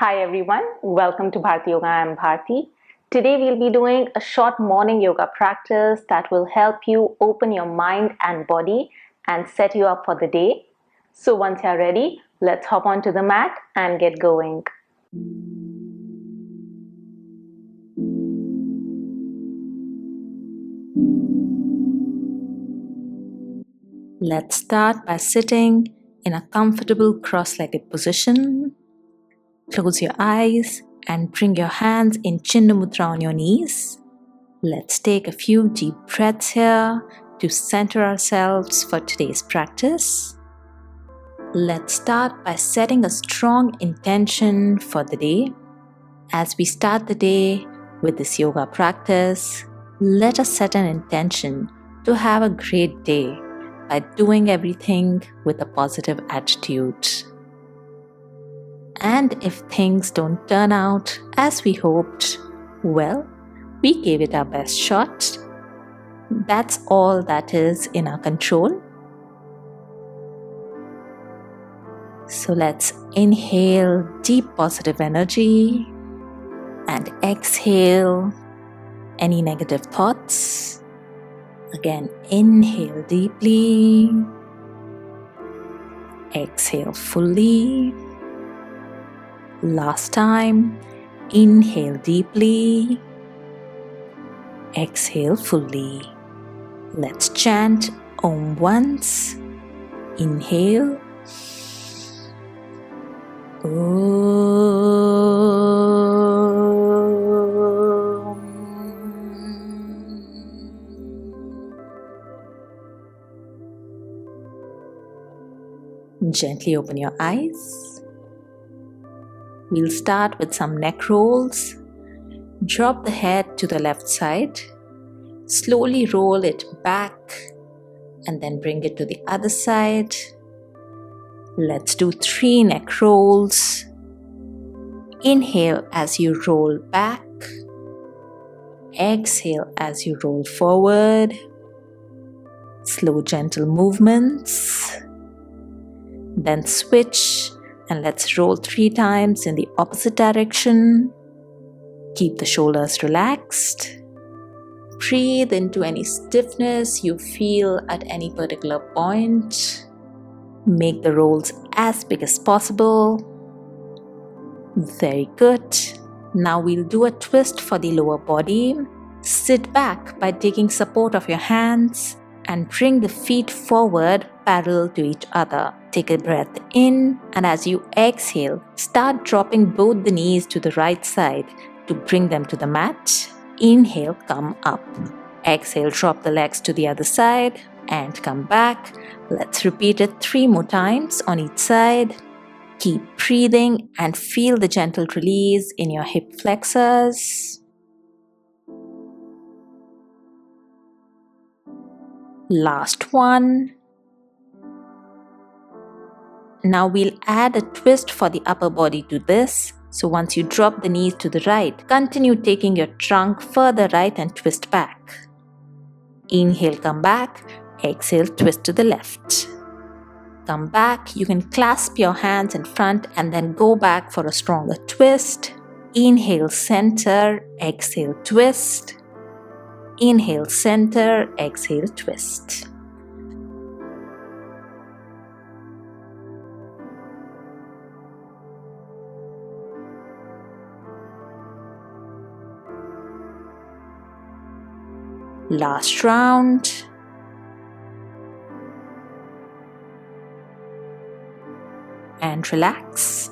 Hi everyone, welcome to Bharti Yoga. I'm Bharti. Today we'll be doing a short morning yoga practice that will help you open your mind and body and set you up for the day. So once you're ready, let's hop onto the mat and get going. Let's start by sitting in a comfortable cross-legged position. Close your eyes and bring your hands in Chinna Mudra on your knees. Let's take a few deep breaths here to center ourselves for today's practice. Let's start by setting a strong intention for the day. As we start the day with this yoga practice, let us set an intention to have a great day by doing everything with a positive attitude. And if things don't turn out as we hoped, well, we gave it our best shot. That's all that is in our control. So let's inhale deep positive energy and exhale any negative thoughts. Again, inhale deeply, exhale fully. Last time, inhale deeply, exhale fully. Let's chant Om once. Inhale. Gently open your eyes. We'll start with some neck rolls. Drop the head to the left side. Slowly roll it back and then bring it to the other side. Let's do 3 neck rolls. Inhale as you roll back. Exhale as you roll forward. Slow, gentle movements. Then switch and let's roll 3 times in the opposite direction. Keep the shoulders relaxed. Breathe into any stiffness you feel at any particular point. Make the rolls as big as possible. Very good. Now we'll do a twist for the lower body. Sit back by taking support of your hands and bring the feet forward parallel to each other. Take a breath in, and as you exhale, start dropping both the knees to the right side to bring them to the mat. Inhale, come up. Exhale, drop the legs to the other side and come back. Let's repeat it 3 more times on each side. Keep breathing and feel the gentle release in your hip flexors. Last one. Now we'll add a twist for the upper body to this. So once you drop the knees to the right, continue taking your trunk further right and twist back. Inhale, come back. Exhale, twist to the left. Come back. You can clasp your hands in front and then go back for a stronger twist. Inhale, center. Exhale, twist. Inhale, center. Exhale, twist. Last round. And relax.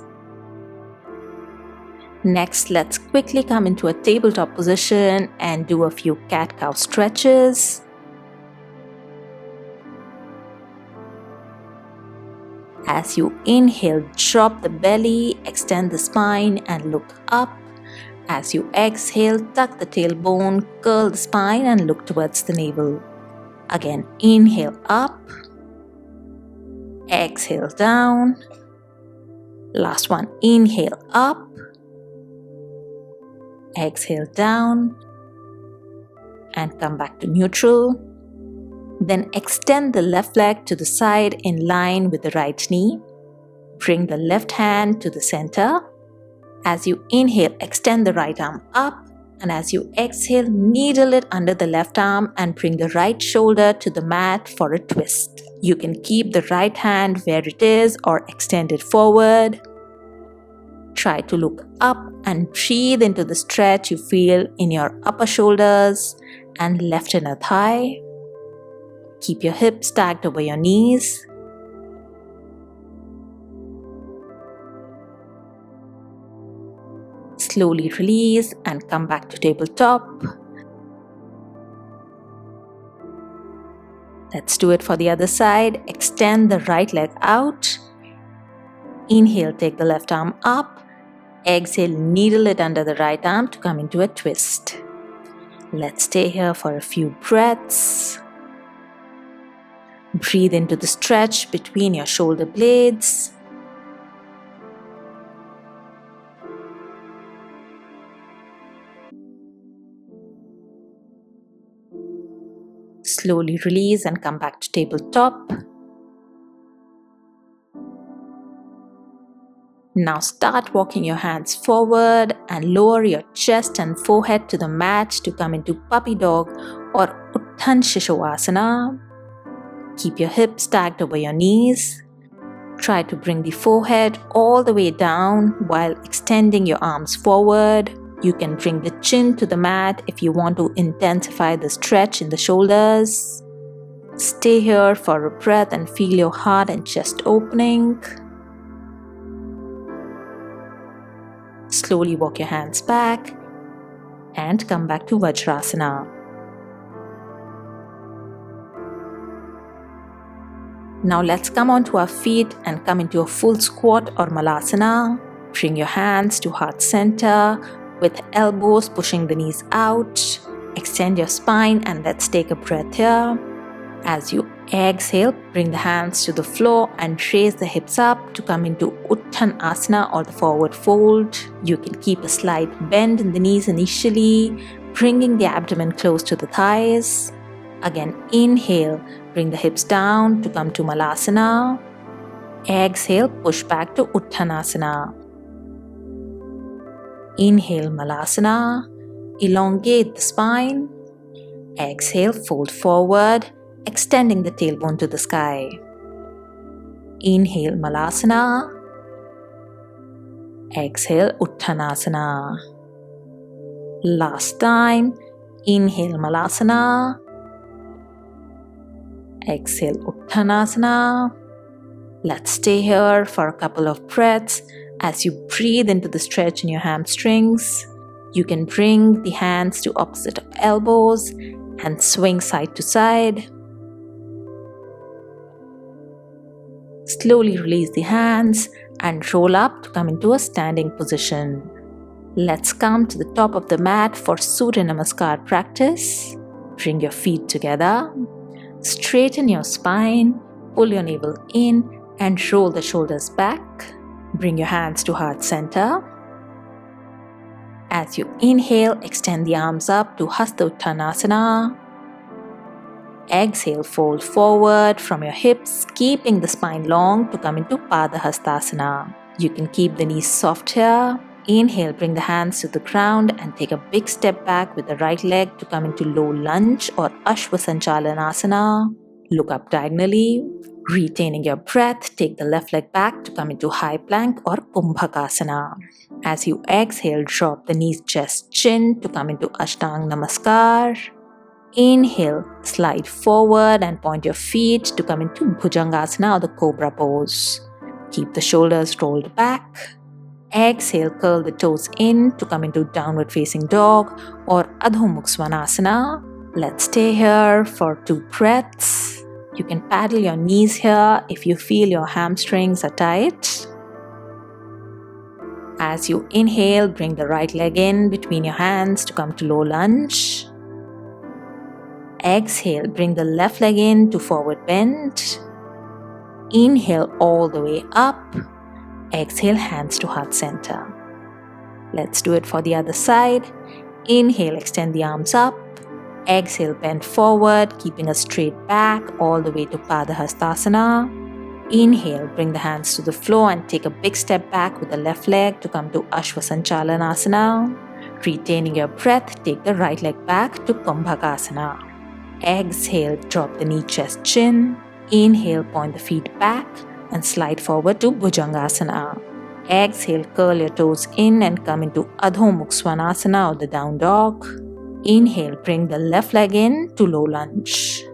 Next, let's quickly come into a tabletop position and do a few cat-cow stretches. As you inhale, drop the belly, extend the spine and look up. As you exhale, tuck the tailbone, curl the spine and look towards the navel. Again, inhale up. Exhale down. Last one, inhale up. Exhale down. And come back to neutral. Then extend the left leg to the side in line with the right knee. Bring the left hand to the center. As you inhale, extend the right arm up, and as you exhale, needle it under the left arm and bring the right shoulder to the mat for a twist. You can keep the right hand where it is or extend it forward. Try to look up and breathe into the stretch you feel in your upper shoulders and left inner thigh. Keep your hips stacked over your knees. Slowly release and come back to tabletop. Let's do it for the other side. Extend the right leg out. Inhale, take the left arm up. Exhale, needle it under the right arm to come into a twist. Let's stay here for a few breaths. Breathe into the stretch between your shoulder blades. Slowly release and come back to tabletop. Now start walking your hands forward and lower your chest and forehead to the mat to come into Puppy Dog or Uttan Shishasana. Keep your hips stacked over your knees. Try to bring the forehead all the way down while extending your arms forward. You can bring the chin to the mat if you want to intensify the stretch in the shoulders. Stay here for a breath and feel your heart and chest opening. Slowly walk your hands back and come back to Vajrasana. Now let's come onto our feet and come into a full squat or Malasana. Bring your hands to heart center with elbows pushing the knees out. Extend your spine and let's take a breath here. As you exhale, bring the hands to the floor and raise the hips up to come into Uttanasana or the forward fold. You can keep a slight bend in the knees initially, bringing the abdomen close to the thighs. Again, inhale, bring the hips down to come to Malasana. Exhale, push back to Uttanasana. Inhale, Malasana. Elongate the spine. Exhale, fold forward, extending the tailbone to the sky. Inhale, Malasana. Exhale, Uttanasana. Last time. Inhale, Malasana. Exhale, Uttanasana. Let's stay here for a couple of breaths. As you breathe into the stretch in your hamstrings, you can bring the hands to opposite elbows and swing side to side. Slowly release the hands and roll up to come into a standing position. Let's come to the top of the mat for Suryanamaskar practice. Bring your feet together. Straighten your spine. Pull your navel in and roll the shoulders back. Bring your hands to heart center. As you inhale, extend the arms up to Hasta Uttanasana. Exhale, fold forward from your hips, keeping the spine long to come into Pada Hastasana. You can keep the knees soft here. Inhale, bring the hands to the ground and take a big step back with the right leg to come into low lunge or Ashwasanchalanasana. Look up diagonally. Retaining your breath, take the left leg back to come into high plank or Kumbhakasana. As you exhale, drop the knees, chest, chin to come into Suryanamaskar. Inhale, slide forward and point your feet to come into Bhujangasana or the Cobra pose. Keep the shoulders rolled back. Exhale, curl the toes in to come into Downward Facing Dog or Adho Mukha Svanasana. Let's stay here for 2 breaths. You can paddle your knees here if you feel your hamstrings are tight. As you inhale, bring the right leg in between your hands to come to low lunge. Exhale, bring the left leg in to forward bend. Inhale all the way up. Exhale, hands to heart center. Let's do it for the other side. Inhale, extend the arms up. Exhale, bend forward, keeping a straight back all the way to Pada Hastasana. Inhale, bring the hands to the floor and take a big step back with the left leg to come to Ashwasanchalanasana. Retaining your breath, take the right leg back to Kumbhakasana. Exhale, drop the knee, chest, chin. Inhale, point the feet back and slide forward to Bhujangasana. Exhale, curl your toes in and come into Adho Mukha Svanasana or the down dog. Inhale, bring the left leg in to low lunge.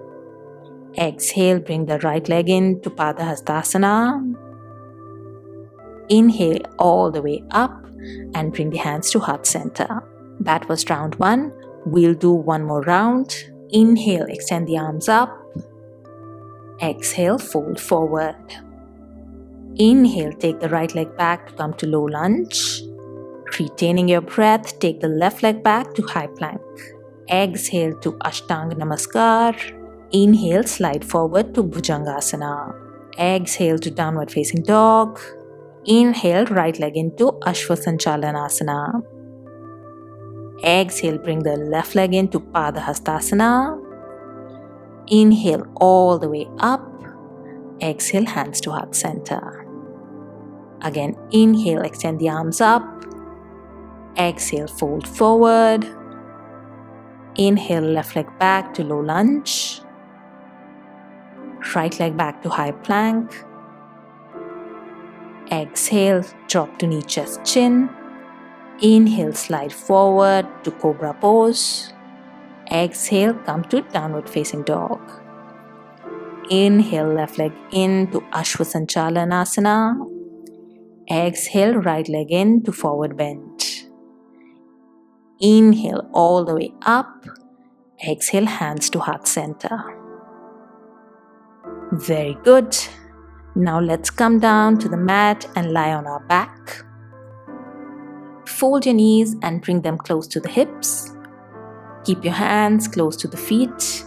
Exhale, bring the right leg in to Padahastasana. Inhale all the way up and bring the hands to heart center. That was round 1. We'll do one more round. Inhale, extend the arms up. Exhale, fold forward. Inhale, take the right leg back to come to low lunge. Retaining your breath, take the left leg back to high plank. Exhale to Suryanamaskar. Inhale, slide forward to Bhujangasana. Exhale to downward facing dog. Inhale, right leg into Ashwasanchalanasana. Exhale, bring the left leg into Padahastasana. Inhale all the way up. Exhale, hands to heart center. Again, inhale, extend the arms up. Exhale, fold forward. Inhale, left leg back to low lunge. Right leg back to high plank. Exhale, drop to knee, chest, chin. Inhale, slide forward to cobra pose. Exhale, come to downward facing dog. Inhale, left leg in to Ashwasanchalanasana. Exhale, right leg in to forward bend. Inhale all the way up. Exhale, hands to heart center. Very good. Now let's come down to the mat and lie on our back. Fold your knees and bring them close to the hips. Keep your hands close to the feet.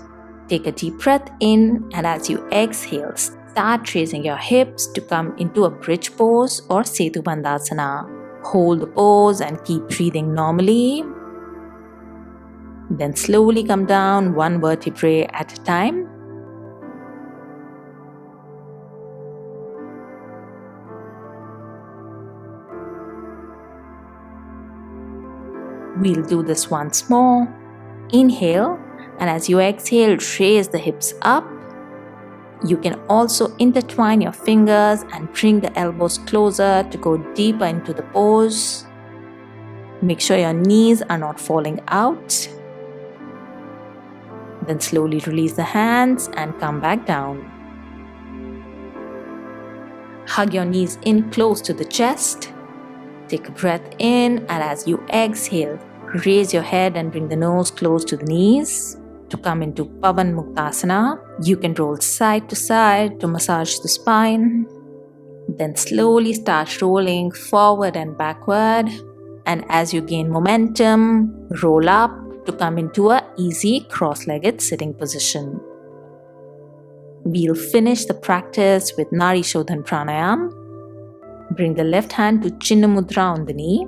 Take a deep breath in, and as you exhale, start raising your hips to come into a bridge pose or Setu Bandhasana. Hold the pose and keep breathing normally. Then slowly come down one vertebrae at a time. We'll do this once more. Inhale, and as you exhale, raise the hips up. You can also intertwine your fingers and bring the elbows closer to go deeper into the pose. Make sure your knees are not falling out. Then slowly release the hands and come back down. Hug your knees in close to the chest. Take a breath in, and as you exhale, raise your head and bring the nose close to the knees to come into Pavan Muktasana. You can roll side to side to massage the spine. Then slowly start rolling forward and backward. And as you gain momentum, roll up to come into an easy cross-legged sitting position. We'll finish the practice with Nari Shodhan Pranayama. Bring the left hand to Chinna Mudra on the knee.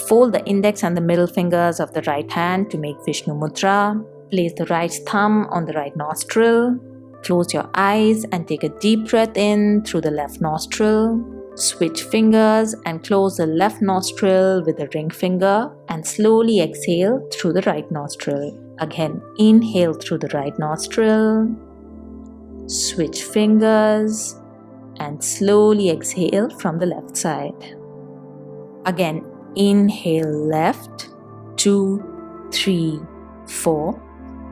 Fold the index and the middle fingers of the right hand to make Vishnu Mudra. Place the right thumb on the right nostril. Close your eyes and take a deep breath in through the left nostril. Switch fingers and close the left nostril with the ring finger and slowly exhale through the right nostril. Again, inhale through the right nostril. Switch fingers and slowly exhale from the left side. Again, inhale left, 2, 3, 4.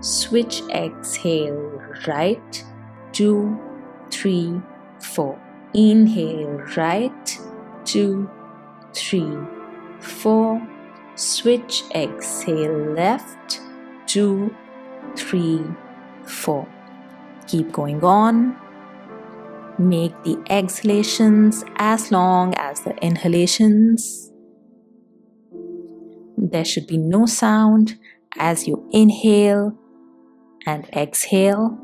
Switch, exhale right, 2, 3, 4. Inhale right, 2, 3, 4. Switch, exhale left, 2, 3, 4. Keep going on. Make the exhalations as long as the inhalations. There should be no sound as you inhale and exhale.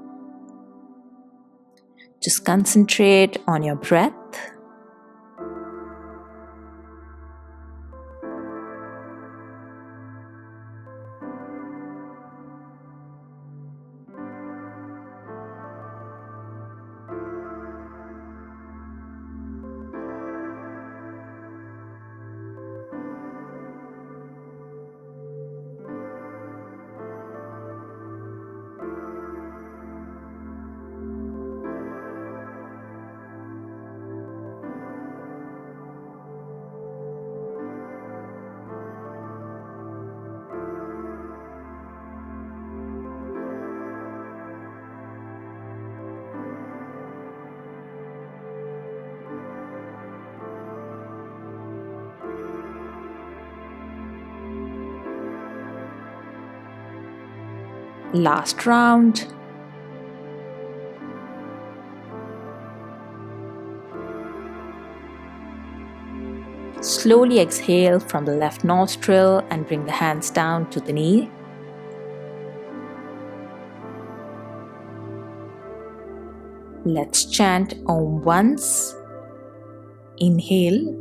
Just concentrate on your breath. Last round. Slowly exhale from the left nostril and bring the hands down to the knee. Let's chant Om once. Inhale.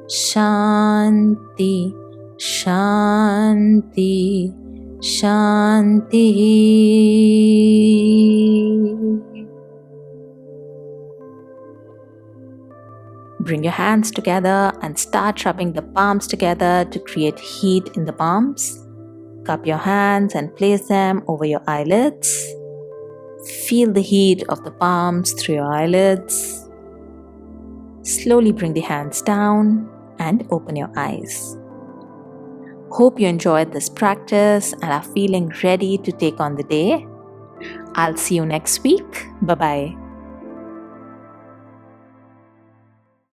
Shanti, Shanti, Shanti. Bring your hands together and start rubbing the palms together to create heat in the palms. Cup your hands and place them over your eyelids. Feel the heat of the palms through your eyelids. Slowly bring the hands down and open your eyes. Hope you enjoyed this practice and are feeling ready to take on the day. I'll see you next week. Bye-bye.